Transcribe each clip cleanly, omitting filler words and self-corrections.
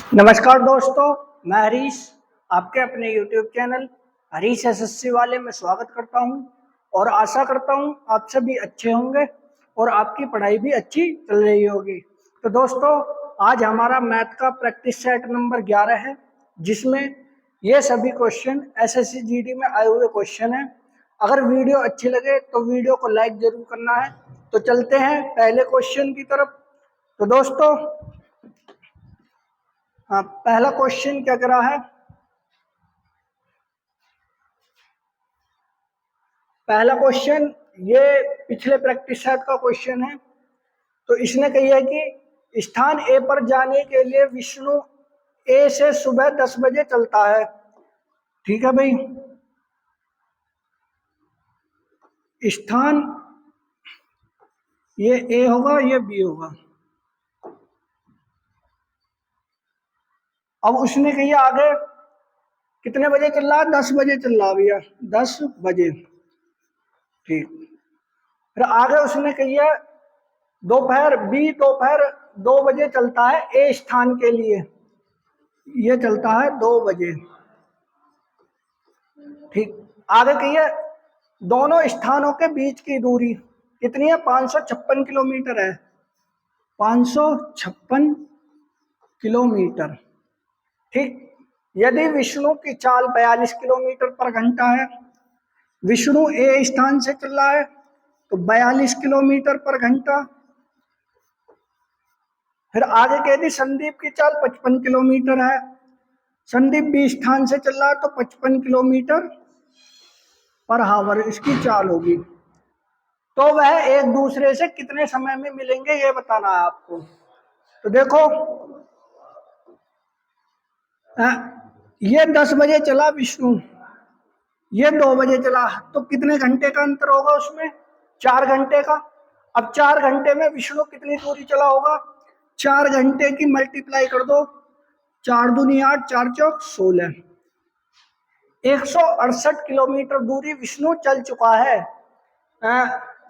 नमस्कार दोस्तों, मैं हरीश आपके अपने YouTube चैनल हरीश एसएससी वाले में स्वागत करता हूं और आशा करता हूं आप सभी अच्छे होंगे और आपकी पढ़ाई भी अच्छी चल रही होगी। तो दोस्तों, आज हमारा मैथ का प्रैक्टिस सेट नंबर 11 है, जिसमें ये सभी क्वेश्चन एसएससी जीडी में आए हुए क्वेश्चन हैं। अगर वीडियो अच्छी लगे तो वीडियो को लाइक जरूर करना है। तो चलते हैं पहले क्वेश्चन की तरफ। तो दोस्तों, हाँ, पहला क्वेश्चन क्या करा है? पहला क्वेश्चन ये पिछले प्रैक्टिस सेट का क्वेश्चन है। तो इसने कही है कि स्थान ए पर जाने के लिए विष्णु ए से सुबह 10 बजे चलता है। ठीक है भाई, स्थान ये ए होगा, ये बी होगा। अब उसने कही आगे कितने बजे चल रहा है? 10 बजे चल रहा है भैया, 10 बजे। ठीक, फिर आगे उसने कही है दोपहर 2 बजे चलता है ए स्थान के लिए। ये चलता है 2 बजे। ठीक, आगे कही है दोनों स्थानों के बीच की दूरी कितनी है? 556 किलोमीटर है। 556 किलोमीटर। ठीक, यदि विष्णु की चाल 42 किलोमीटर पर घंटा है, विष्णु ए स्थान से चल रहा है तो 42 किलोमीटर पर घंटा। फिर आगे कह दी संदीप की चाल 55 किलोमीटर है, संदीप बी स्थान से चल रहा है तो 55 किलोमीटर पर हावर इसकी चाल होगी। तो वह एक दूसरे से कितने समय में मिलेंगे ये बताना है आपको। तो देखो, ये 10 बजे चला विष्णु, ये 2 बजे चला, तो कितने घंटे का अंतर होगा उसमें? 4 घंटे का। अब 4 घंटे में विष्णु कितनी दूरी चला होगा? 4 घंटे की मल्टीप्लाई कर दो, 4 दूनी 8, 4 चौक 16। 168 किलोमीटर दूरी विष्णु चल चुका है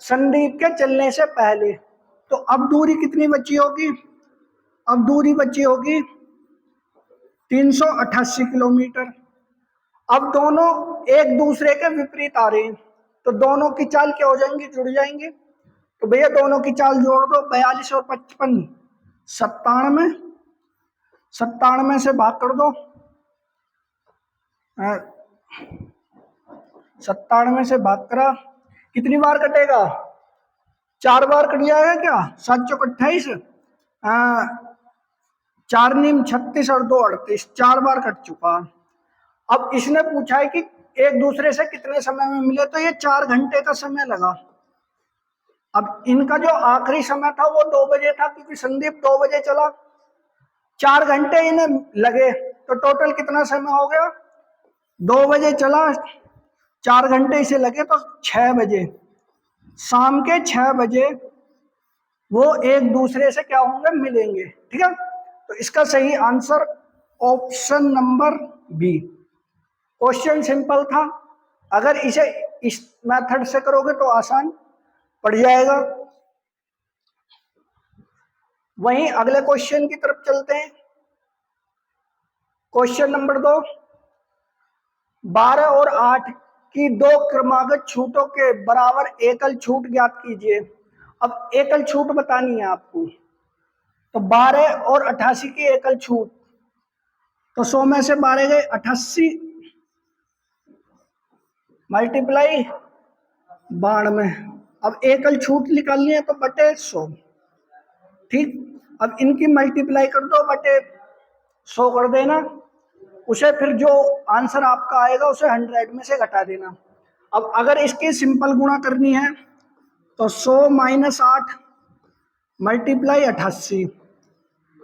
संदीप के चलने से पहले। तो अब दूरी कितनी बची होगी? अब दूरी बची होगी 388 किलोमीटर। अब दोनों एक दूसरे के विपरीत आ रहे हैं, तो दोनों की चाल क्या हो जाएंगी? जुड़ जाएंगी। तो भैया दोनों की चाल जोड़ दो, 42 और 55 97, 97 से भाग कर दो, 97 से भाग करा, कितनी बार कटेगा? 4 बार कट जाएगा क्या? 7 चौक 28, 4 नीम 36 और 2 38, 4 बार कट चुका। अब इसने पूछा है कि एक दूसरे से कितने समय में मिले, तो ये 4 घंटे का समय लगा। अब इनका जो आखिरी समय था वो 2 बजे था, क्योंकि संदीप 2 बजे चला। 4 घंटे इन्हें लगे, तो टोटल कितना समय हो गया? 2 बजे चला, 4 घंटे इसे लगे, तो 6 बजे, शाम के 6 बजे वो एक दूसरे से क्या होंगे? मिलेंगे। ठीक है, तो इसका सही answer option number B. Question simple था, अगर इसे इस मेथड से करोगे तो आसान पड़ जाएगा। वहीं अगले क्वेश्चन की तरफ चलते हैं। क्वेश्चन नंबर 2, 12 और 8 की 2 क्रमागत छूटों के बराबर एकल छूट ज्ञात कीजिए। अब एकल छूट बतानी है आपको। तो 12 और 88 की एकल छूट, तो 100 में से 12 गए 88 मल्टीप्लाई 92। अब एकल छूट निकालनी है तो बटे 100। ठीक, अब इनकी मल्टीप्लाई कर दो, बटे 100 कर देना, उसे फिर जो आंसर आपका आएगा उसे 100 में से घटा देना। अब अगर इसकी सिंपल गुणा करनी है तो 100 - 8 मल्टीप्लाई 88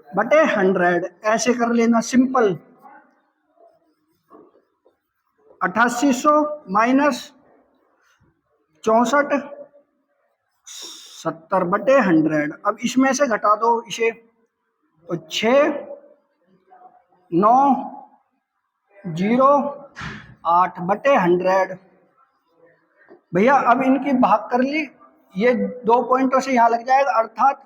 बटे 100, ऐसे कर लेना सिंपल। 8800 माइनस 64 70 बटे 100। अब इसमें से घटा दो इसे, तो 6 9 0 8 बटे 100। भैया अब इनकी भाग कर ली, ये 2 पॉइंटों से यहाँ लग जाएगा, अर्थात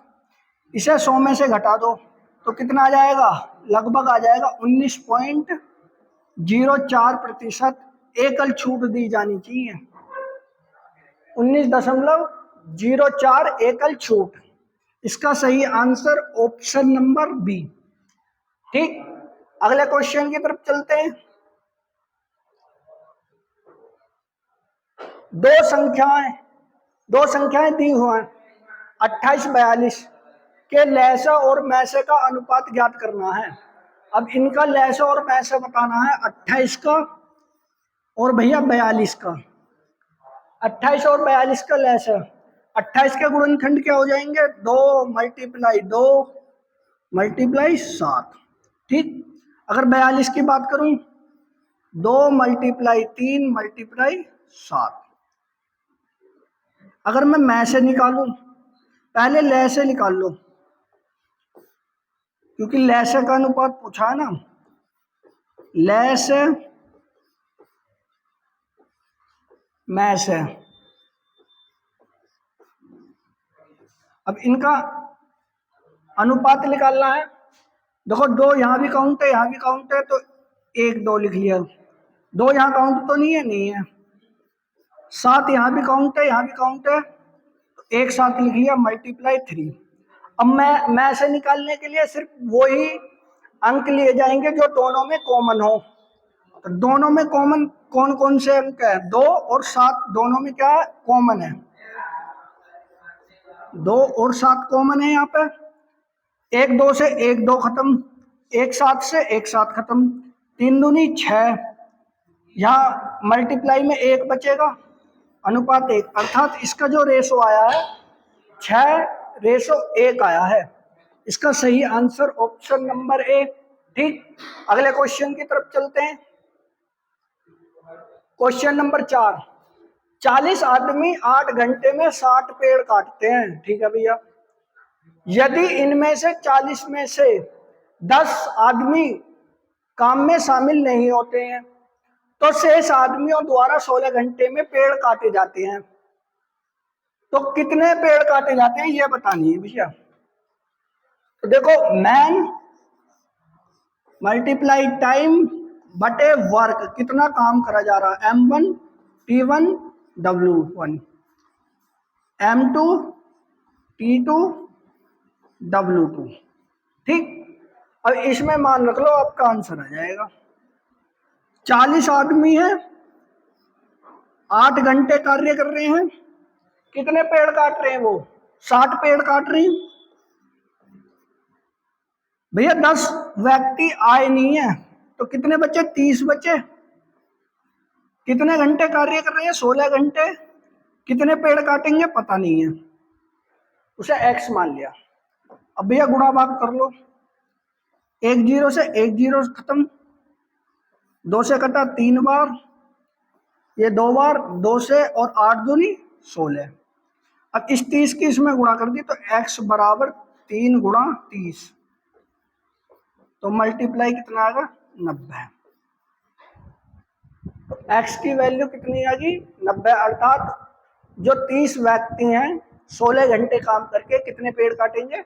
इसे 100 में से घटा दो तो कितना आ जाएगा? लगभग आ जाएगा 19.04%। एकल छूट दी जानी चाहिए, 19.04 एकल छूट। इसका सही आंसर ऑप्शन नंबर बी। ठीक, अगले क्वेश्चन की तरफ चलते हैं। दो संख्याएं दी हुई हैं 28-42 के लहसा और मैसे का अनुपात ज्ञात करना है। अब इनका लहसा और मैसे बताना है 28 का और भैया 42 का। 28 और 42 का लहसा, 28 के गुणनखंड क्या हो जाएंगे, 2 मल्टीप्लाई 7। ठीक, अगर 42 की बात करूं 2 मल्टीप्लाई 3 मल्टीप्लाई 7। अगर मैं मैं से निकालूं, पहले लय से निकाल लो, क्योंकि लय से का अनुपात पूछा है ना, लय से मैं से। अब इनका अनुपात निकालना है। देखो 2 यहाँ भी काउंट है, यहाँ भी काउंट है, तो 1 2 लिख लिया। 2 यहाँ काउंट तो नहीं है, नहीं है। 7 यहाँ भी काउंट है, यहाँ भी काउंट है, तो 1 7 लिख लिया मल्टीप्लाई 3। अब मैं से निकालने के लिए सिर्फ वही अंक लिए जाएंगे जो दोनों में कॉमन हो। तो दोनों में कॉमन कौन कौन से अंक है, 2 और 7 दोनों में क्या कॉमन है, 2 और 7 कॉमन है। यहाँ पे 1 2 से 1 2 खत्म, 1 7 से 1 7 खत्म, 3 दूनी 6, यहाँ मल्टीप्लाई में 1 बचेगा, अनुपात 1, अर्थात इसका जो रेशो आया है 6:1 आया है। इसका सही आंसर ऑप्शन नंबर ए। ठीक, अगले क्वेश्चन की तरफ चलते हैं। क्वेश्चन नंबर 4, 40 आदमी 8 घंटे में 60 पेड़ काटते हैं। ठीक है भैया, यदि इनमें से 40 में से 10 आदमी काम में शामिल नहीं होते हैं तो शेष आदमियों द्वारा 16 घंटे में पेड़ काटे जाते हैं। तो कितने पेड़ काटे जाते हैं ये बतानी है भैया। तो देखो, मैन मल्टीप्लाई टाइम बटे वर्क, कितना काम करा जा रहा है, M1 T1 W1 M2 T2 W2। ठीक, अब इसमें मान रख लो आपका आंसर आ जाएगा। 40 आदमी है, 8 घंटे कार्य कर रहे हैं, कितने पेड़ काट रहे हैं, वो 60 पेड़ काट रहे हैं। भैया 10 व्यक्ति आए नहीं है तो कितने बचे, 30 बचे। कितने घंटे कार्य कर रहे हैं, 16 घंटे। कितने पेड़ काटेंगे पता नहीं है, उसे x मान लिया। अब भैया गुणा भाग कर लो, 1 0 से 1 0 खत्म, 2 से कटा 3 बार, ये 2 बार, 2 से और 8 दूनी 16। अब इस 30 की इसमें गुणा कर दी तो x बराबर 3 गुणा 30, तो मल्टीप्लाई कितना आएगा, 90। तो x की वैल्यू कितनी आ गई, 90। अर्थात जो 30 व्यक्ति हैं 16 घंटे काम करके कितने पेड़ काटेंगे,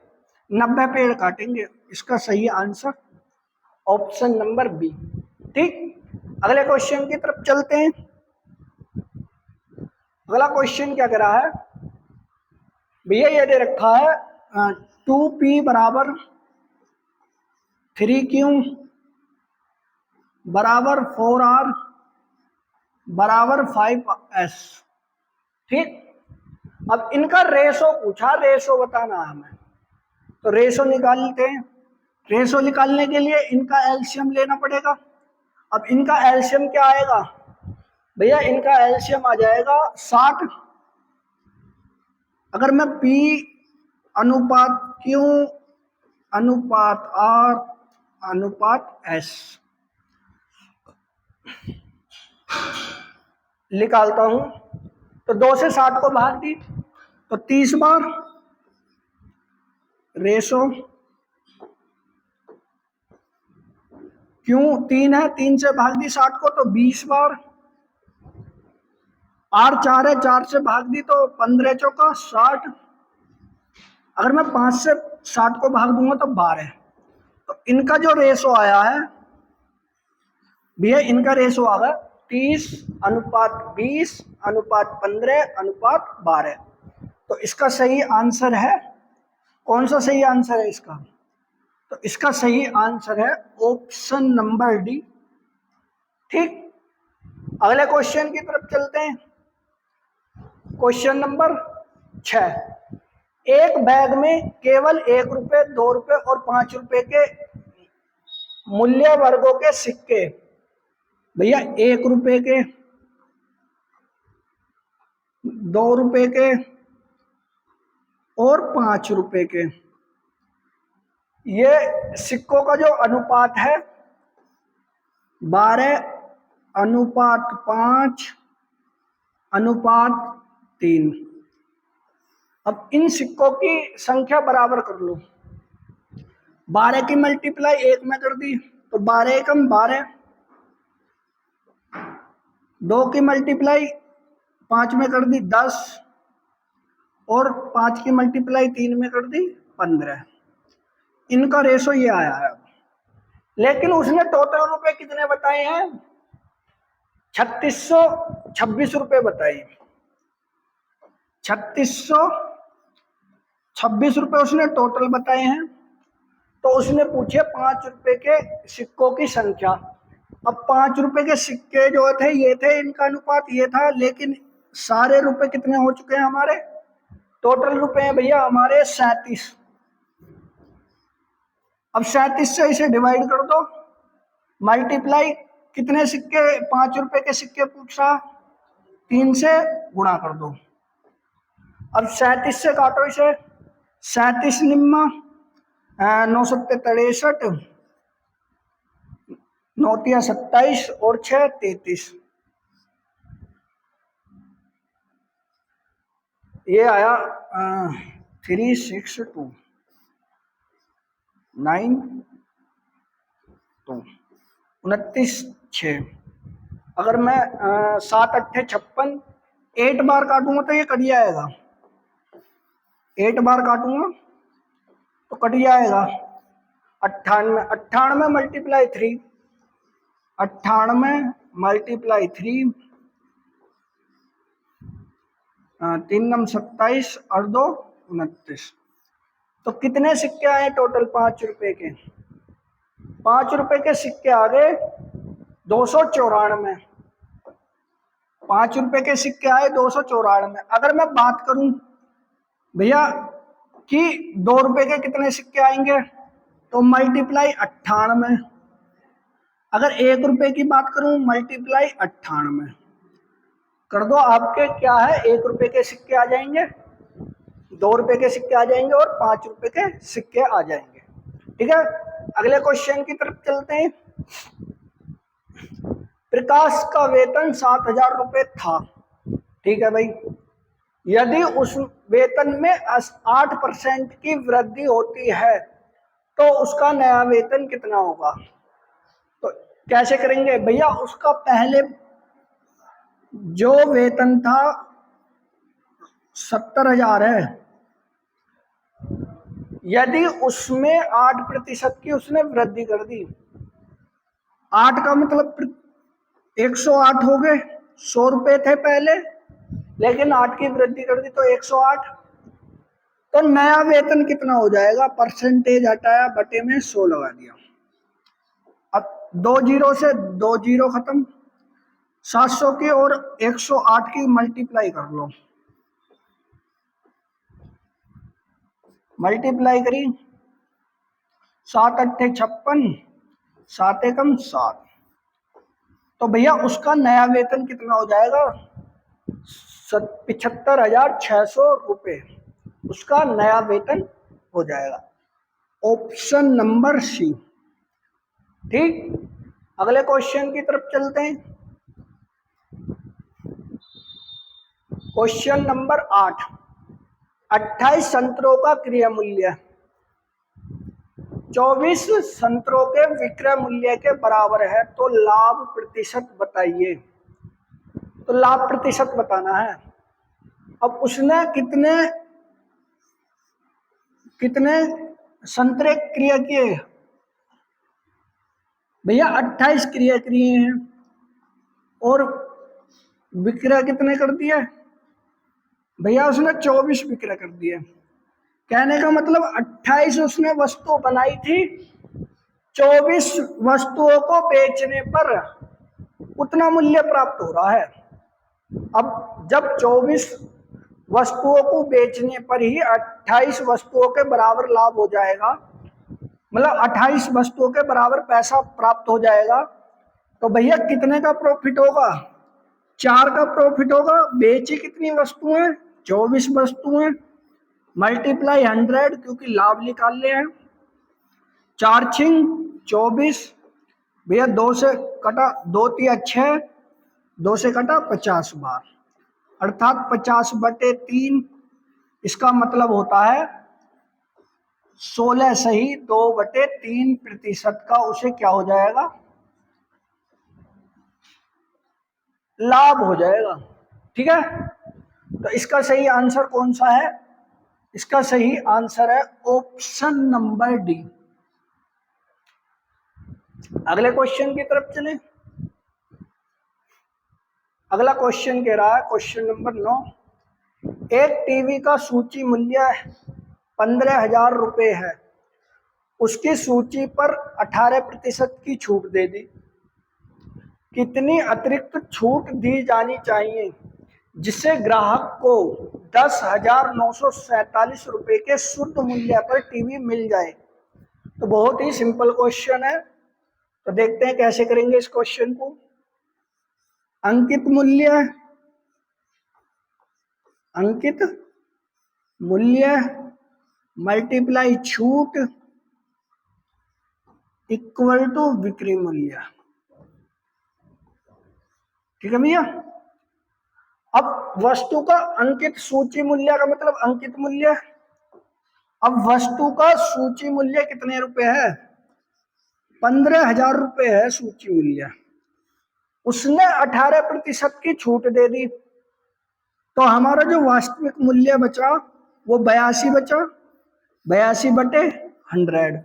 90 पेड़ काटेंगे। इसका सही आंसर ऑप्शन नंबर बी। ठीक, अगले क्वेश्चन की तरफ चलते हैं। अगला क्वेश्चन क्या कह रहा है भैया, ये दे रखा है 2p बराबर 3q बराबर 4r बराबर 5s। ठीक, अब इनका रेशो पूछा, रेशो बताना है हमें, तो रेशो निकालते हैं। रेशो निकालने के लिए इनका एलसीएम लेना पड़ेगा। अब इनका एलसीएम क्या आएगा भैया, इनका एलसीएम आ जाएगा 60। अगर मैं P अनुपात Q अनुपात R अनुपात S निकालता हूं तो 2 से 60 को भाग दी तो 30 बार, रेशो क्यों 3 है, 3 से भाग दी 60 को तो 20 बार, R 4 है, 4 से भाग दी तो 15 चौका 60। अगर मैं 5 से 60 को भाग दूंगा तो 12, तो इनका जो रेशो आया है भैया, इनका रेशो आ गया 30:20:15:12। तो इसका सही आंसर है, कौन सा सही आंसर है इसका? तो इसका सही आंसर है ऑप्शन नंबर डी। ठीक, अगले क्वेश्चन की तरफ चलते हैं। क्वेश्चन नंबर 6, एक बैग में केवल 1 रुपये, 2 रुपये और 5 रुपये के मूल्य वर्गों के सिक्के, भैया 1 रुपये के, 2 रुपये के और 5 रुपये के, ये सिक्कों का जो अनुपात है 12:5:3। अब इन सिक्कों की संख्या बराबर कर लो। 12 की मल्टीप्लाई 1 में कर दी तो 12 एकम 12, 2 की मल्टीप्लाई 5 में कर दी 10, और 5 की मल्टीप्लाई 3 में कर दी 15। इनका रेशो ये आया है। लेकिन उसने टोटल रुपए कितने बताए हैं? 3626 रुपये बताए। 3626 रुपये उसने टोटल बताए हैं। तो उसने पूछे 5 रुपए के सिक्कों की संख्या। अब 5 रुपए के सिक्के जो थे ये थे, इनका अनुपात ये था, लेकिन सारे रुपए कितने हो चुके हैं हमारे? टोटल रुपए हैं भैया हमारे 37। अब 37 से इसे डिवाइड कर दो, मल्टीप्लाई कितने सिक्के, 5 रुपए के सिक्के पूछा, 3 से गुणा कर दो। अब 37 से काटो इसे, 37 निम्मा 9 सत्ते 63, 9 तिया 27 और 6 33। ये आया 362 9 2 29 6। अगर मैं 7 8 56 8 बार काटूंगा तो ये कट जाएगा। 8 बार काटूंगा तो कट जाएगा 98। 98 मल्टीप्लाई 3, 98 मल्टीप्लाई 3, 3 नम 27 और 2 29। तो कितने सिक्के आए टोटल 5 रुपए के? 5 रुपए के सिक्के आ गए 294। 5 रुपए के सिक्के आए 294। अगर मैं बात करूं भैया कि 2 रुपए के कितने सिक्के आएंगे, तो मल्टीप्लाई 98। अगर 1 रुपए की बात करूं मल्टीप्लाई 98 कर दो, आपके क्या है 1 रुपए के सिक्के आ जाएंगे, 2 रुपए के सिक्के आ जाएंगे और 5 रुपए के सिक्के आ जाएंगे। ठीक है, अगले क्वेश्चन की तरफ चलते हैं। प्रकाश का वेतन 7000 रुपये था। ठीक है भाई, यदि उस वेतन में 8% की वृद्धि होती है तो उसका नया वेतन कितना होगा? तो कैसे करेंगे भैया, उसका पहले जो वेतन था 70,000 है, यदि उसमें 8% की उसने वृद्धि कर दी, 8 का मतलब 108 हो गए। 100 रुपए थे पहले, लेकिन 8 की वृद्धि कर दी तो 108। तो नया वेतन कितना हो जाएगा? परसेंटेज हटाया, बटे में 100 लगा दिया। अब 2 जीरो से 2 जीरो खत्म, 700 की और 108 की मल्टीप्लाई कर लो। मल्टीप्लाई करी, 7 अट्ठे 56, 7 एकम 7। तो भैया उसका नया वेतन कितना हो जाएगा? 75,600 रुपये उसका नया वेतन हो जाएगा। Option number C. ठीक, अगले क्वेश्चन की तरफ चलते हैं। क्वेश्चन नंबर 8, 28 संतरों का क्रय मूल्य 24 संतरों के विक्रय मूल्य के बराबर है, तो लाभ प्रतिशत बताइए। तो लाभ प्रतिशत बताना है। अब उसने कितने संतरे क्रय किए? भैया 28 क्रिया किए हैं और विक्रय कितने कर दिए भैया, उसने 24 विक्रय कर दिए। कहने का मतलब 28 उसने वस्तु बनाई थी, 24 वस्तुओं को बेचने पर उतना मूल्य प्राप्त हो रहा है। अब जब 24 वस्तुओं को बेचने पर ही 28 वस्तुओं के बराबर लाभ हो जाएगा, मतलब 28 वस्तुओं के बराबर पैसा प्राप्त हो जाएगा, तो भैया कितने का प्रॉफिट होगा? 4 का प्रॉफिट होगा। बेची कितनी वस्तुएं? 24 वस्तुएं, मल्टीप्लाई 100 क्योंकि लाभ निकाल ले हैं, 4 छिंग 24 भैया, 2 से कटा 2 तिया 6, 2 से कटा 50 बार, अर्थात 50/3। इसका मतलब होता है 16 सही 2/3% का उसे क्या हो जाएगा? लाभ हो जाएगा। ठीक है, तो इसका सही आंसर कौन सा है? इसका सही आंसर है ऑप्शन नंबर डी। अगले क्वेश्चन की तरफ चले। अगला क्वेश्चन कह रहा है, क्वेश्चन नंबर 9, एक टीवी का सूची मूल्य 15,000 रुपए है, उसकी सूची पर 18% की छूट दे दी। कितनी अतिरिक्त छूट दी जानी चाहिए जिससे ग्राहक को 10,947 रुपए के शुद्ध मूल्य पर टीवी मिल जाए? तो बहुत ही सिंपल क्वेश्चन है, तो देखते हैं कैसे करेंगे इस क्वेश्चन को। अंकित मूल्य, अंकित मूल्य मल्टीप्लाई छूट इक्वल टू बिक्री मूल्य। ठीक है भैया। अब वस्तु का अंकित सूची मूल्य का मतलब अंकित मूल्य। अब वस्तु का सूची मूल्य कितने रुपए है? 15,000 रुपए है सूची मूल्य। उसने 18% की छूट दे दी, तो हमारा जो वास्तविक मूल्य बचा वो 82 बचा, 82/100।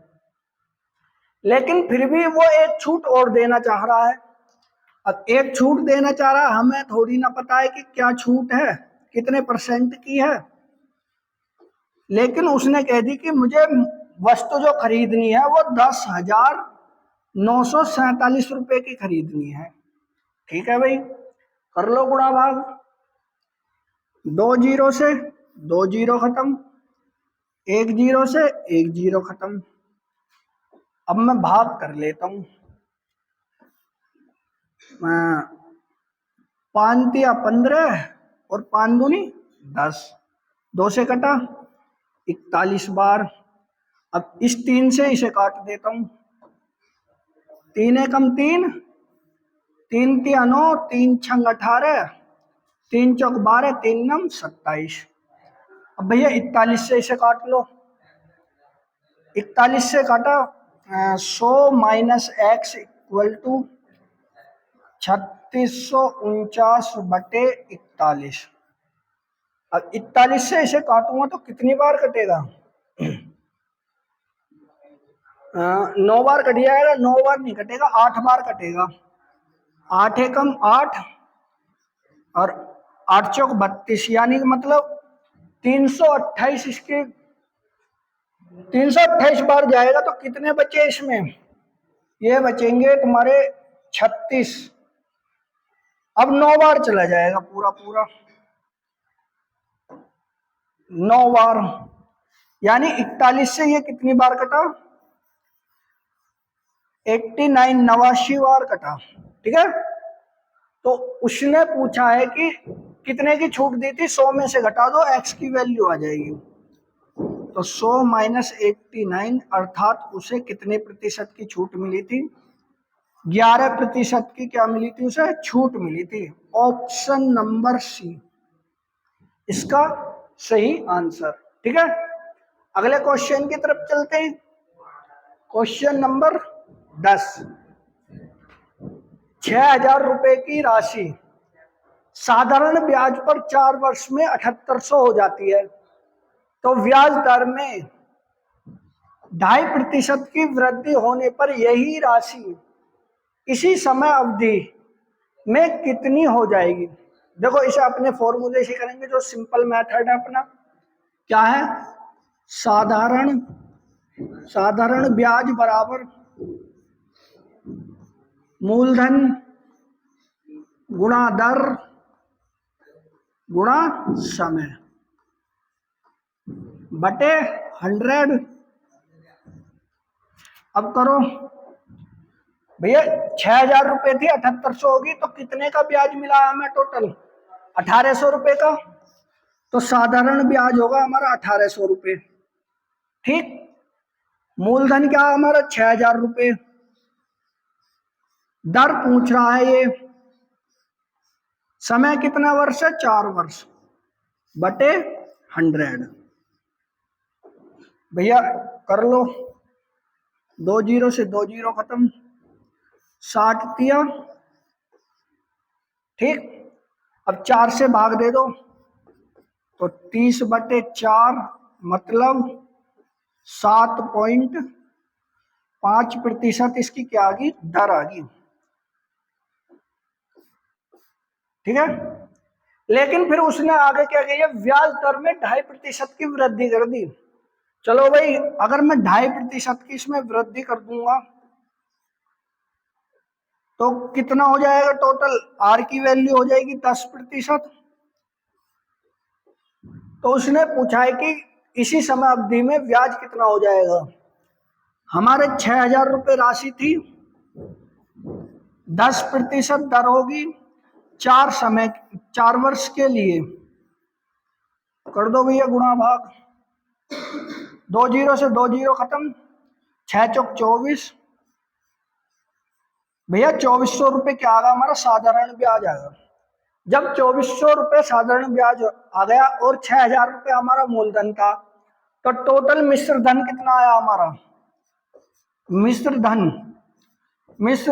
लेकिन फिर भी वो एक छूट और देना चाह रहा है। अब एक छूट देना चाह रहा है, हमें थोड़ी ना पता है कि क्या छूट है, कितने % की है, लेकिन उसने कह दी कि मुझे वस्तु जो खरीदनी है वो 10,947 रुपए की खरीदनी है। ठीक है भाई, कर लो गुणा भाग। 2 जीरो से 2 जीरो खत्म, 1 जीरो से 1 जीरो खत्म। अब मैं भाग कर लेता हूं। 5 तिया 15 और 5 दूनी 10, 2 से कटा 41 बार। अब इस 3 से इसे काट देता हूं। 3 एकम 3, 3 तिया 9, 3 छंग 18, 3 चौक 12, 3 नम 27। अब भैया 41 से इसे काट लो। 41 से काटा 100 - x इक्वल टू 3649/41। अब 41 से इसे काटूंगा तो कितनी बार कटेगा? 9 बार कट जाएगा। 9 बार नहीं कटेगा, 8 बार कटेगा। 8 एकम 8 और 8 चौक 32, यानी कि मतलब 328 इसके 328 बार जाएगा। तो कितने बचे इसमें? ये बचेंगे तुम्हारे 36। अब 9 बार चला जाएगा पूरा पूरा, 9 बार, यानी 41 से ये कितनी बार कटा? 89, 89 बार कटा। ठीक है, तो उसने पूछा है कि कितने की छूट दी थी, 100 में से घटा दो, x की वैल्यू आ जाएगी। तो 100 - 89 अर्थात उसे कितने प्रतिशत की छूट मिली थी? 11% की क्या मिली थी उसे? छूट मिली थी। ऑप्शन नंबर सी इसका सही आंसर। ठीक है, अगले क्वेश्चन की तरफ चलते हैं। क्वेश्चन नंबर 10, 6,000 रुपए की राशि साधारण ब्याज पर 4 वर्ष में 7800 हो जाती है, तो ब्याज दर में 2.5% की वृद्धि होने पर यही राशि इसी समय अवधि में कितनी हो जाएगी। देखो इसे अपने फॉर्मूले से करेंगे, जो सिंपल मेथड है अपना क्या है, साधारण ब्याज बराबर मूलधन गुणा दर गुणा समय बटे 100। अब करो भैया, 6,000 रुपए थी, 7800 होगी, तो कितने का ब्याज मिला हमें टोटल, 1800 रुपए का। तो साधारण ब्याज होगा हमारा 1800 रुपए। ठीक, मूलधन क्या हमारा 6,000 रुपए, दर पूछ रहा है ये, समय कितना वर्ष है, 4 वर्ष, बटे 100। भैया कर लो, 2 जीरो से 2 जीरो खत्म, 60 दिया। ठीक, अब 4 से भाग दे दो, तो 30/4 मतलब 7.5% इसकी क्या आ गई, दर आ गई। ठीक है, लेकिन फिर उसने आगे क्या किया, ब्याज दर में 2.5% की वृद्धि कर दी। चलो भाई, अगर मैं 2.5% की इसमें वृद्धि कर दूंगा तो कितना हो जाएगा, टोटल आर की वैल्यू हो जाएगी 10%। तो उसने पूछा है कि इसी समय अवधि में ब्याज कितना हो जाएगा। हमारे 6,000 रुपए राशि थी, 10% दर होगी 4 वर्ष के लिए। कर दो भैया गुणा भाग, 2 जीरो से 2 जीरो खत्म, 6 चौक 24। भैया 2400 रुपए क्या आ गया हमारा, साधारण ब्याज आएगा। जब 2400 रुपए साधारण ब्याज आ गया और 6,000 रुपए हमारा मूलधन था, तो टोटल मिश्र धन कितना आया हमारा, मिश्र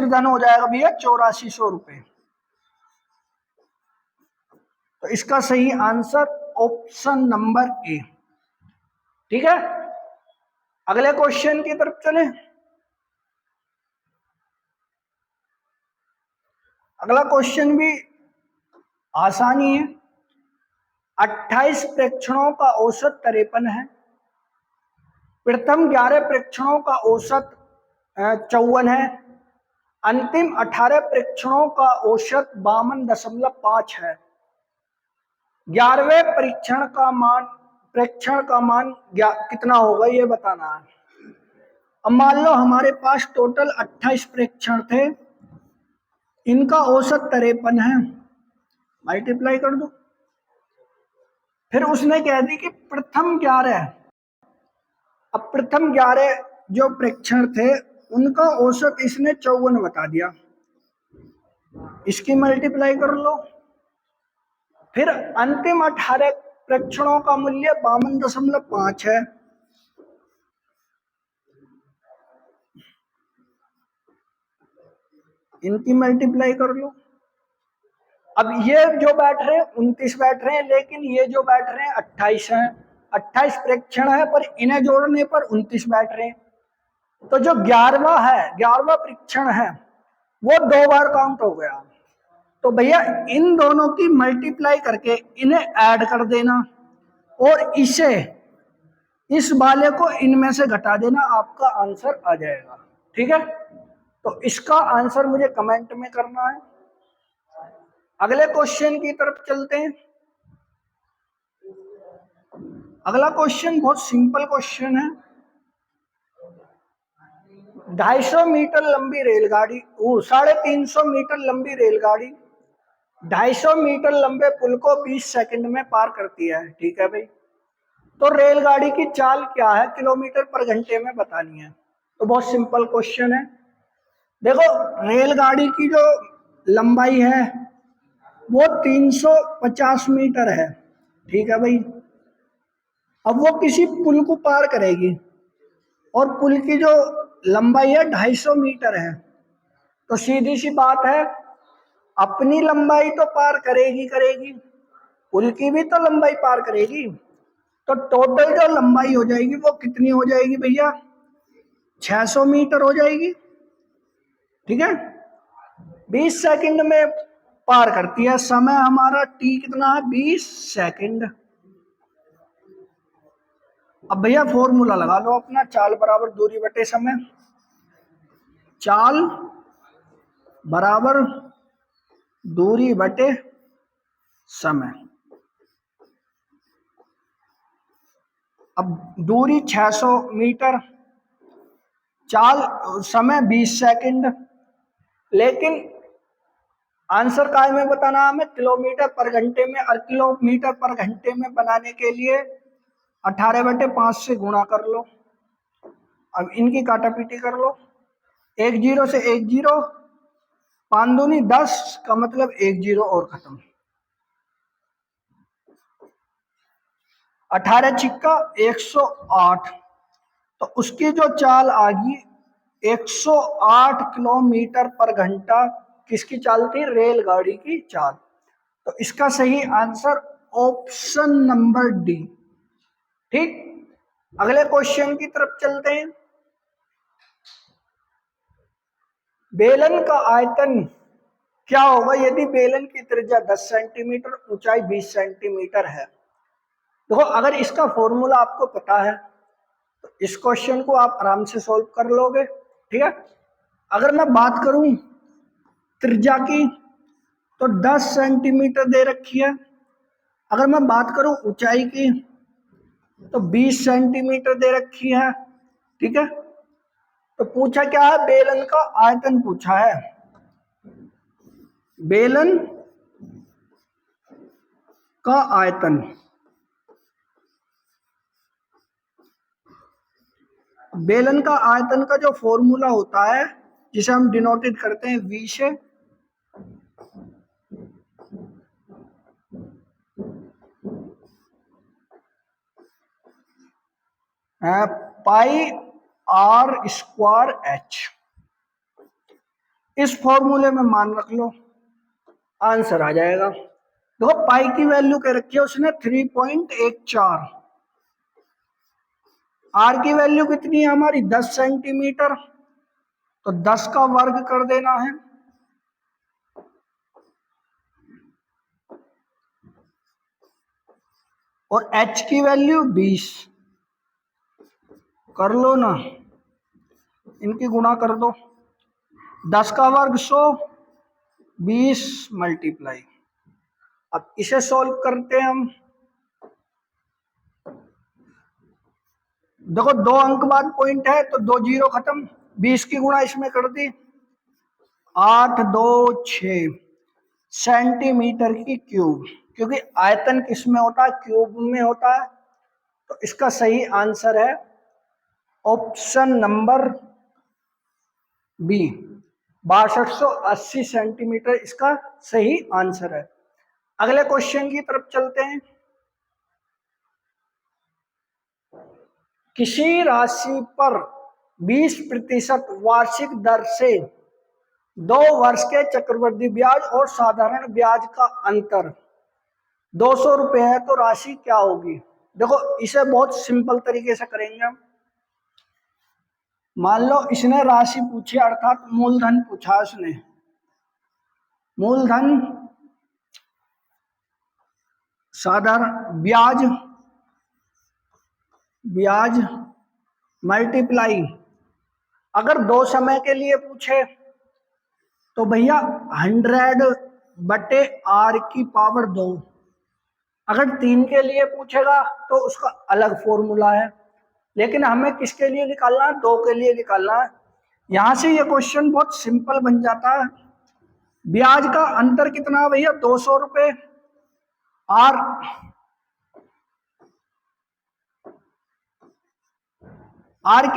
धन हो जाएगा भैया 8400 रुपए। तो इसका सही आंसर ऑप्शन नंबर ए। ठीक है, अगले क्वेश्चन की तरफ चले। अगला क्वेश्चन भी आसानी है। 28 प्रेक्षणों का औसत 53 है, प्रथम 11 प्रेक्षणों का औसत 54 है, अंतिम 18 प्रेक्षणों का औसत 52.5 है। 11वें प्रेक्षण का मान कितना होगा ये बताना है। अब मान लो हमारे पास टोटल 28 प्रेक्षण थे, इनका औसत 53 है, मल्टीप्लाई कर दो। फिर उसने कह दी कि प्रथम 11, अब प्रथम 11 जो प्रेक्षण थे उनका औसत इसने 54 बता दिया, इसकी मल्टीप्लाई कर लो। फिर अंतिम 18 प्रेक्षणों का मूल्य 52.5 है, इनकी मल्टीप्लाई कर लो। अब ये जो बैठ रहे हैं 29 बैठ रहे हैं, लेकिन ये जो बैठ रहे हैं 28 हैं, 28 प्रेक्षण है, पर इन्हें जोड़ने पर 29 बैठ रहे हैं। तो जो 11वां परीक्षण है वो 2 बार काउंट हो गया। तो भैया इन दोनों की मल्टीप्लाई करके इन्हें ऐड कर देना और इस वाले को इनमें से घटा देना, आपका आंसर आ जाएगा। ठीक है, तो इसका आंसर मुझे कमेंट में करना है। अगले क्वेश्चन की तरफ चलते हैं। अगला क्वेश्चन बहुत सिंपल क्वेश्चन है। 250 मीटर लंबी रेलगाड़ी, 350 मीटर लंबी रेलगाड़ी 250 मीटर लंबे पुल को 20 सेकंड में पार करती है। ठीक है भाई, तो रेलगाड़ी की चाल क्या है, किलोमीटर पर घंटे में बतानी है। तो बहुत सिंपल क्वेश्चन है। देखो रेलगाड़ी की जो लंबाई है वो 350 मीटर है। ठीक है भाई, अब वो किसी पुल को पार करेगी और पुल की जो लंबाई है 250 मीटर है, तो सीधी सी बात है अपनी लंबाई तो पार करेगी, पुल की भी तो लंबाई पार करेगी। तो टोटल जो लंबाई हो जाएगी वो कितनी हो जाएगी भैया, 600 मीटर हो जाएगी। ठीक है, 20 सेकंड में पार करती है। समय हमारा t कितना है, 20 सेकंड। अब भैया फॉर्मूला लगा लो अपना, चाल बराबर दूरी बटे समय। चाल बराबर दूरी बटे समय। अब दूरी 600 मीटर, चाल समय 20 सेकंड, लेकिन आंसर काय में बताना हमें, किलोमीटर पर घंटे में। और किलोमीटर पर घंटे में बनाने के लिए 18/5 से गुणा कर लो। अब इनकी काटापीटी कर लो, 1 0 से 1 0, 5 दूनी 10 का मतलब 1 0 और खत्म। 18 छिक्का 108, तो उसकी जो चाल आ गई 108 किलोमीटर पर घंटा। किसकी चाल थी, रेलगाड़ी की चाल। तो इसका सही आंसर ऑप्शन नंबर डी। ठीक, अगले क्वेश्चन की तरफ चलते हैं। बेलन का आयतन क्या होगा यदि बेलन की त्रिज्या 10 सेंटीमीटर, ऊंचाई 20 सेंटीमीटर है। देखो, अगर इसका फॉर्मूला आपको पता है तो इस क्वेश्चन को आप आराम से सॉल्व कर लोगे। ठीक है, अगर मैं बात करूं त्रिज्या की तो 10 सेंटीमीटर दे रखी है। अगर मैं बात करूं ऊंचाई की तो 20 सेंटीमीटर दे रखी है। ठीक है, तो पूछा क्या है, बेलन का आयतन पूछा है। बेलन का आयतन, बेलन का आयतन का जो फॉर्मूला होता है जिसे हम डिनोटेड करते हैं V से, पाई r स्क्वायर h। इस फॉर्मूले में मान रख लो, आंसर आ जाएगा। देखो, पाई की वैल्यू कह रखी है उसने 3.14, आर की वैल्यू कितनी है हमारी 10 सेंटीमीटर, तो 10 का वर्ग कर देना है। और h की वैल्यू 20, कर लो ना, इनकी गुणा कर दो। 10 का वर्ग 100, 20 मल्टीप्लाई। अब इसे सॉल्व करते हैं हम। देखो, 2 अंक बाद पॉइंट है तो 2 0 खत्म। 20 की गुणा इसमें कर दी, 8 2 6 सेंटीमीटर की क्यूब, क्योंकि आयतन किस में होता है, क्यूब में होता है। तो इसका सही आंसर है ऑप्शन नंबर बी, 6280 सेंटीमीटर इसका सही आंसर है। अगले क्वेश्चन की तरफ चलते हैं। किसी राशि पर 20% वार्षिक दर से 2 वर्ष के चक्रवृद्धि ब्याज और साधारण ब्याज का अंतर 200 रुपए है, तो राशि क्या होगी। देखो, इसे बहुत सिंपल तरीके से करेंगे हम। मान लो इसने राशि पूछी, अर्थात मूलधन पूछा उसने। मूलधन साधारण ब्याज, ब्याज मल्टीप्लाई, अगर 2 समय के लिए पूछे तो भैया 100/r²। अगर 3 के लिए पूछेगा तो उसका अलग फॉर्मूला है, लेकिन हमें किसके लिए निकालना है, 2 के लिए निकालना है। यहां से ये क्वेश्चन बहुत सिंपल बन जाता है। ब्याज का अंतर कितना है भैया, 200 रुपए। आर आर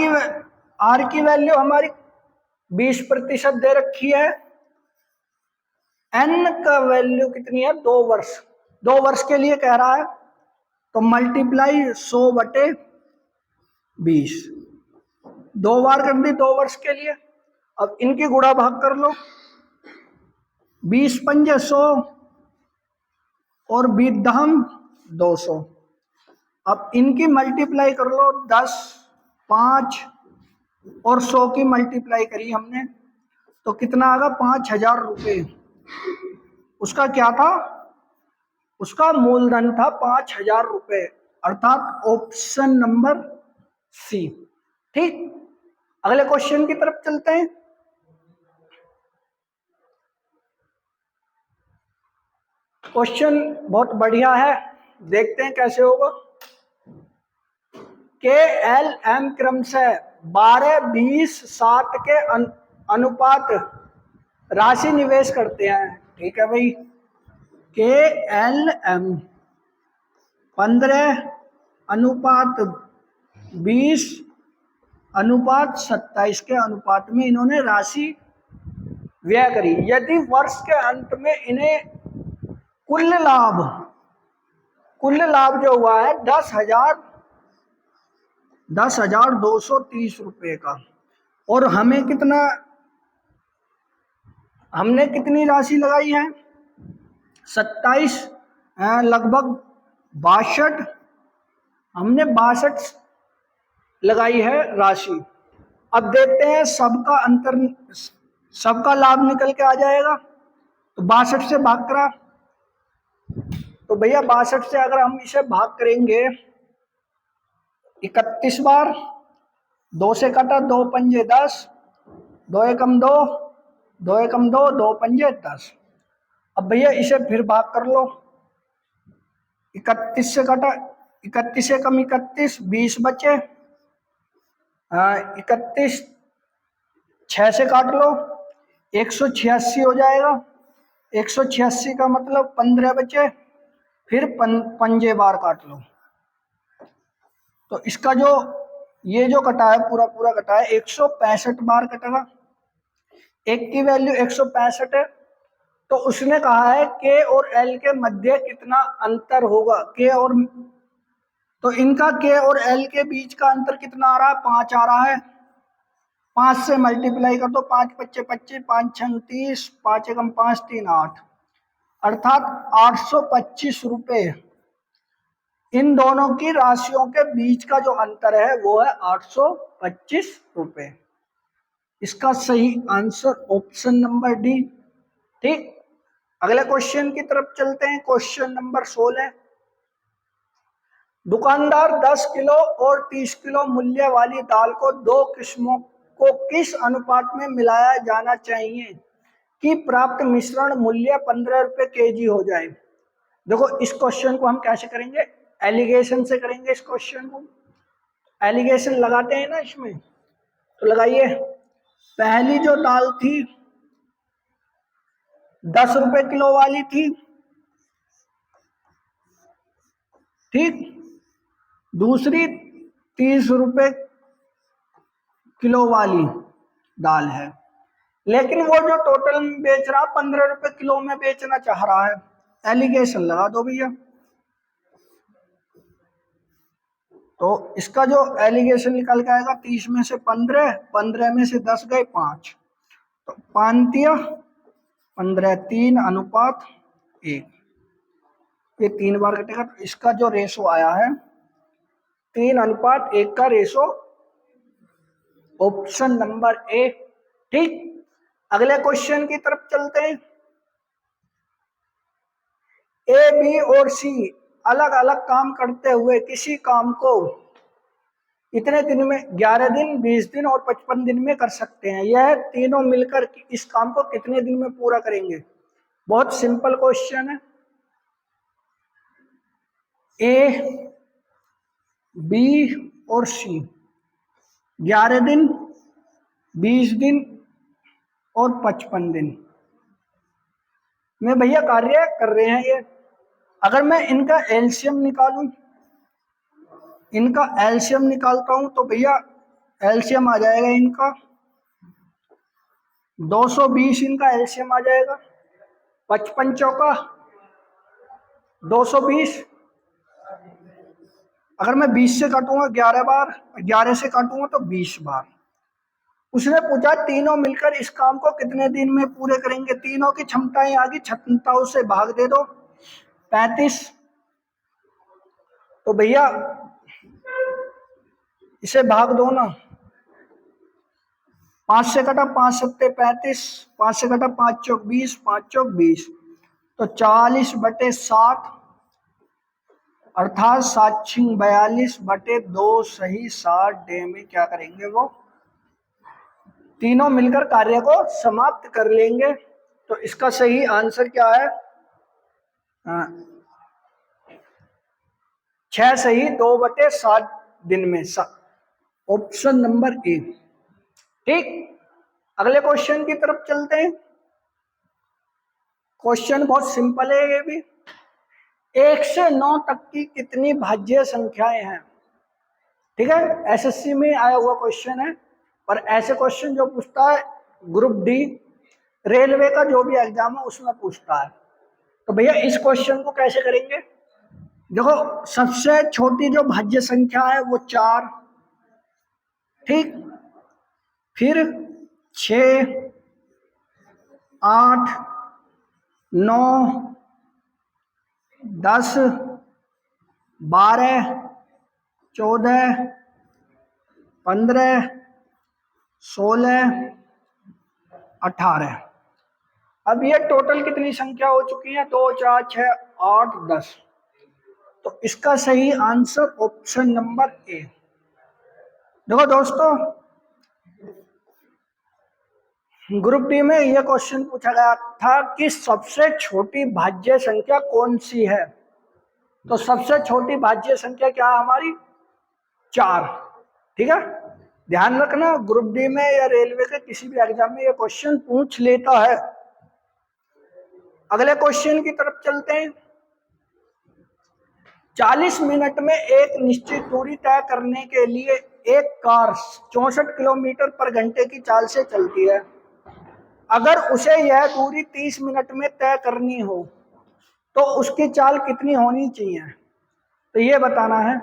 की वैल्यू हमारी 20% दे रखी है। एन का वैल्यू कितनी है, 2 वर्ष। 2 वर्ष के लिए कह रहा है, तो मल्टीप्लाई 100/20, 2 बार कर दी 2 वर्ष के लिए। अब इनकी गुणा भाग कर लो, 20 पंजे 100 और 20 दहम 200। अब इनकी मल्टीप्लाई कर लो, 10 5 और 100 की मल्टीप्लाई करी हमने तो कितना आएगा 5,000 रुपये। उसका क्या था, उसका मूलधन था 5,000 रुपये, अर्थात ऑप्शन नंबर सी। ठीक, अगले क्वेश्चन की तरफ चलते हैं। क्वेश्चन बहुत बढ़िया है, देखते हैं कैसे होगा। के एल एम क्रमशः 12, 20, 7 के अनुपात राशि निवेश करते हैं। ठीक है भाई, के एल एम 15 अनुपात 20 अनुपात 27 के अनुपात में इन्होंने राशि व्यय करी। यदि वर्ष के अंत में इन्हें कुल लाभ जो हुआ है 10,230 रुपये का, और हमने कितनी राशि लगाई है 27, लगभग 62, हमने 62 लगाई है राशि। अब देखते हैं सबका लाभ निकल के आ जाएगा। तो 62 से भाग करा, तो भैया 62 से अगर हम इसे भाग करेंगे 31 बार, 2 से कटा, 2 पंजे 10, 2 एकम 2, 2 एकम 2, 2 पंजे 10। अब भैया इसे फिर भाग कर लो, 31 से कटा, 31 एकम 31, 20 बचे, 31 6 से काट लो, 186 हो जाएगा। 186 का मतलब 15 बचे, फिर पंजे बार काट लो। तो इसका ये जो कटा है पूरा पूरा कटा है 165 बार कटेगा। एक की वैल्यू 165 है, तो उसने कहा है के और एल के मध्य कितना अंतर होगा। तो इनका के और एल के बीच का अंतर कितना आ रहा है, 5 आ रहा है। 5 से मल्टीप्लाई कर दो, 5 पच्चे 25, 5 छंग 30, 5 एकम 5, 3 8, अर्थात 825 रुपये। इन दोनों की राशियों के बीच का जो अंतर है वो है 825 रुपये। इसका सही आंसर ऑप्शन नंबर डी। ठीक, अगले क्वेश्चन की तरफ चलते हैं। क्वेश्चन नंबर 16, दुकानदार 10 किलो और 30 किलो मूल्य वाली दाल को 2 किस्मों को किस अनुपात में मिलाया जाना चाहिए कि प्राप्त मिश्रण मूल्य 15 रुपये केजी हो जाए। देखो इस क्वेश्चन को हम कैसे करेंगे, एलिगेशन से करेंगे। इस क्वेश्चन को एलिगेशन लगाते हैं ना इसमें, तो लगाइए। पहली जो दाल थी 10 रुपए किलो वाली थी, ठीक, दूसरी 30 रुपए किलो वाली दाल है, लेकिन वो जो टोटल में बेच रहा 15 रुपए किलो में बेचना चाह रहा है। एलिगेशन लगा दो भैया। तो इसका जो एलिगेशन निकल के आएगा 30 में से 15, 15 में से 10 गए 5, तो 5 15, 3 अनुपात 1, ये 3 बार कटेगा। तो इसका जो रेशो आया है 3 अनुपात 1 का रेशो, ऑप्शन नंबर ए। ठीक, अगले क्वेश्चन की तरफ चलते हैं। ए, बी और सी अलग अलग काम करते हुए किसी काम को इतने दिन में 11 दिन, 20 दिन और 55 दिन में कर सकते हैं। यह तीनों मिलकर इस काम को कितने दिन में पूरा करेंगे। बहुत सिंपल क्वेश्चन है। ए, बी और सी 11 दिन, 20 दिन और 55 दिन में भैया कार्य कर रहे हैं ये। अगर मैं इनका एलसीएम निकालता हूं तो भैया एलसीएम आ जाएगा इनका 220, इनका एलसीएम आ जाएगा 55 चौका 220। अगर मैं 20 से काटूंगा 11 बार, 11 से काटूंगा तो 20 बार। उसने पूछा तीनों मिलकर इस काम को कितने दिन में पूरे करेंगे। तीनों की क्षमताएं आ गई, क्षमताओं से भाग दे दो 35। तो भैया इसे भाग दो ना, 5 से कटा 5 सत्ते 35, 5 से कटा 5 चौक 20, 5 चौक 20, तो 40/7 अर्थात 7×42 सही 60 डे में क्या करेंगे, वो तीनों मिलकर कार्य को समाप्त कर लेंगे। तो इसका सही आंसर क्या है? 6 सही 2/7 दिन में, ऑप्शन नंबर ए। ठीक, अगले क्वेश्चन की तरफ चलते हैं। क्वेश्चन बहुत सिंपल है ये भी। 1 से 9 तक की कितनी भाज्य संख्याएं हैं? ठीक है, एसएससी में आया हुआ क्वेश्चन है, और ऐसे क्वेश्चन जो पूछता है ग्रुप डी, रेलवे का जो भी एग्जाम है उसमें पूछता है। तो भैया इस क्वेश्चन को कैसे करेंगे? देखो, सबसे छोटी जो भाज्य संख्या है वो 4, ठीक, फिर 6, 8, 9, 10, 12, 14, 15, 16, 18। अब ये टोटल कितनी संख्या हो चुकी है? 2, 4, 6, 8, 10। तो इसका सही आंसर ऑप्शन नंबर ए। देखो दोस्तों, ग्रुप डी में यह क्वेश्चन पूछा गया था कि सबसे छोटी भाज्य संख्या कौन सी है? तो सबसे छोटी भाज्य संख्या क्या है हमारी? 4। ठीक है, ध्यान रखना, ग्रुप डी में या रेलवे के किसी भी एग्जाम में यह क्वेश्चन पूछ लेता है। अगले क्वेश्चन की तरफ चलते हैं। 40 मिनट में एक निश्चित दूरी तय करने के लिए एक कार 64 किलोमीटर पर घंटे की चाल से चलती है। अगर उसे यह दूरी 30 मिनट में तय करनी हो तो उसकी चाल कितनी होनी चाहिए? तो ये बताना है।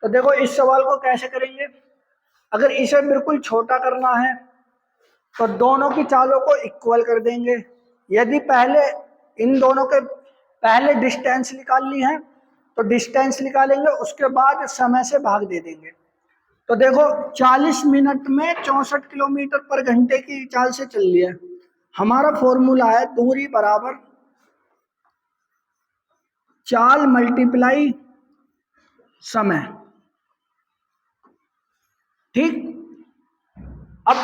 तो देखो, इस सवाल को कैसे करेंगे? अगर इसे बिल्कुल छोटा करना है तो दोनों की चालों को इक्वल कर देंगे। यदि पहले इन दोनों के पहले डिस्टेंस निकाल ली है तो डिस्टेंस निकालेंगे, उसके बाद समय से भाग दे देंगे। तो देखो, 40 मिनट में 64 किलोमीटर पर घंटे की चाल से चल लिया है। हमारा फॉर्मूला है दूरी बराबर चाल मल्टीप्लाई समय। ठीक, अब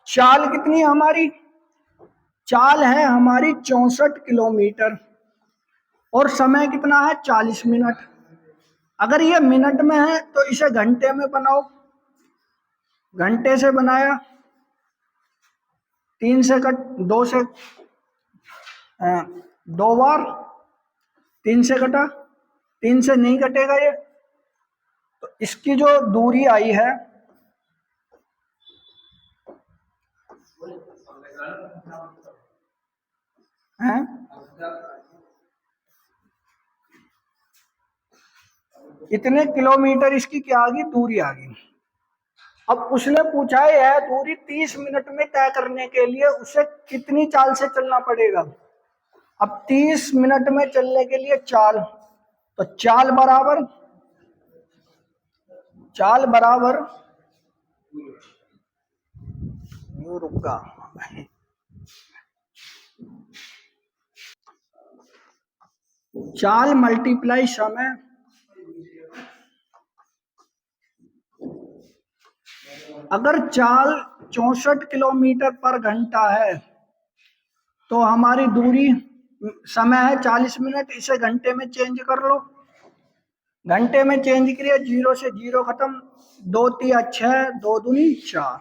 चाल कितनी है हमारी? चाल है हमारी 64 किलोमीटर और समय कितना है? 40 मिनट। अगर ये मिनट में है तो इसे घंटे में बनाओ। घंटे से बनाया, 3 से कट 2 से 2 बार, 3 से कटा, 3 से नहीं कटेगा ये। तो इसकी जो दूरी आई है इतने किलोमीटर, इसकी क्या आ गई? दूरी आ गई। अब उसने पूछा है यह दूरी 30 मिनट में तय करने के लिए उसे कितनी चाल से चलना पड़ेगा। अब 30 मिनट में चलने के लिए चाल, तो चाल बराबर रुका, चाल मल्टीप्लाई समय। अगर चाल 64 किलोमीटर पर घंटा है तो हमारी दूरी, समय है 40 मिनट, इसे घंटे में चेंज कर लो। घंटे में चेंज करिए, 0 से 0 खत्म, 2 3 6, 2 दूनी 4।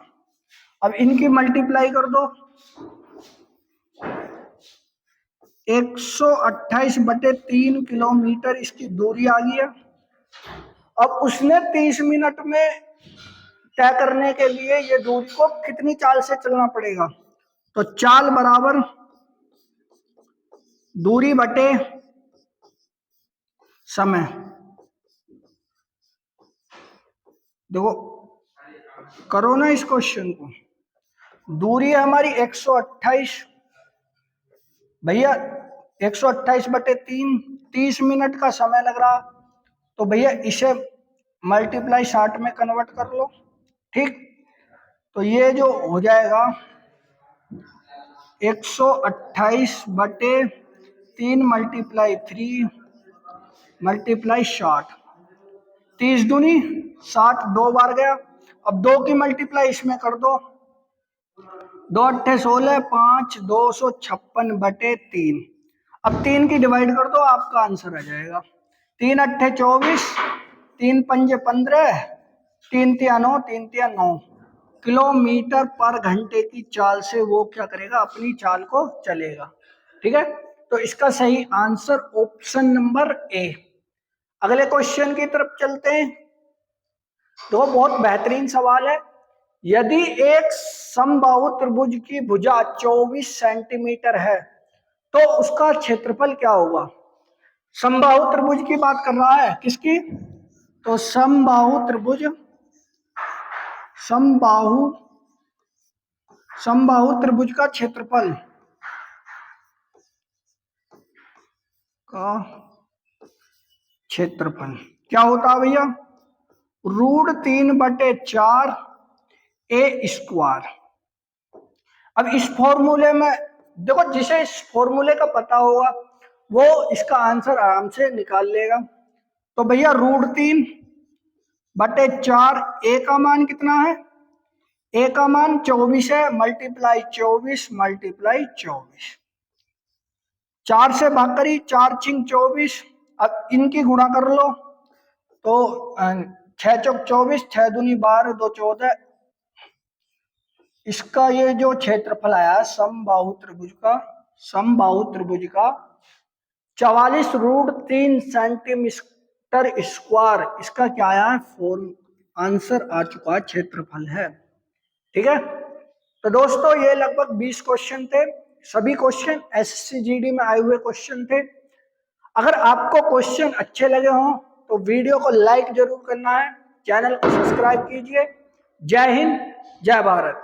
अब इनकी मल्टीप्लाई कर दो, 128/3 किलोमीटर इसकी दूरी आ गई है। अब उसने 30 मिनट में तय करने के लिए ये दूरी को कितनी चाल से चलना पड़ेगा? तो चाल बराबर दूरी बटे समय। देखो, करो ना इस क्वेश्चन को। दूरी है हमारी 128, भैया 128/3, 30 मिनट का समय लग रहा, तो भैया इसे मल्टीप्लाई 60 में कन्वर्ट कर लो। ठीक, तो ये जो हो जाएगा 128/3 मल्टीप्लाई 3 मल्टीप्लाई 60, 30 दूनी 60, 2 बार गया। अब 2 की मल्टीप्लाई इसमें कर दो, 2 अट्ठे 16, 5 256/3। अब 3 की डिवाइड कर दो, आपका आंसर आ जाएगा 3 अट्ठे 24, 3 पंजे 15, 3 तिया 9, 3 तिया 9 किलोमीटर पर घंटे की चाल से वो क्या करेगा, अपनी चाल को चलेगा। ठीक है, तो इसका सही आंसर ऑप्शन नंबर ए। अगले क्वेश्चन की तरफ चलते हैं। तो बहुत बेहतरीन सवाल है। यदि एक समबाहु त्रिभुज की भुजा 24 सेंटीमीटर है तो उसका क्षेत्रफल क्या होगा? समबाहु त्रिभुज की बात कर रहा है, किसकी? तो समबाहु त्रिभुज, समबाहु त्रिभुज का क्षेत्रफल क्या होता है भैया? √3/4 a²। अब इस फॉर्मूले में देखो, जिसे इस फॉर्मूले का पता होगा वो इसका आंसर आराम से निकाल लेगा। तो भैया √3/4, ए का मान कितना है? ए का मान 24 है, मल्टीप्लाई 24 मल्टीप्लाई 24, 4 से भाग करी, 4 छिंग 24। अब इनकी गुणा कर लो तो 6 चौक 24, 6 दूनी 12, 2 14। इसका ये जो क्षेत्रफल आया समबाहु त्रिभुज का, 44√3 सेंटीमीटर स्क्वायर, इसका क्या आया है? आंसर आ चुका, क्षेत्रफल है। ठीक है, तो दोस्तों ये लगभग 20 क्वेश्चन थे। सभी क्वेश्चन एसएससी जीडी में आए हुए क्वेश्चन थे। अगर आपको क्वेश्चन अच्छे लगे हों तो वीडियो को लाइक जरूर करना है, चैनल को सब्सक्राइब कीजिए। जय हिंद, जय भारत।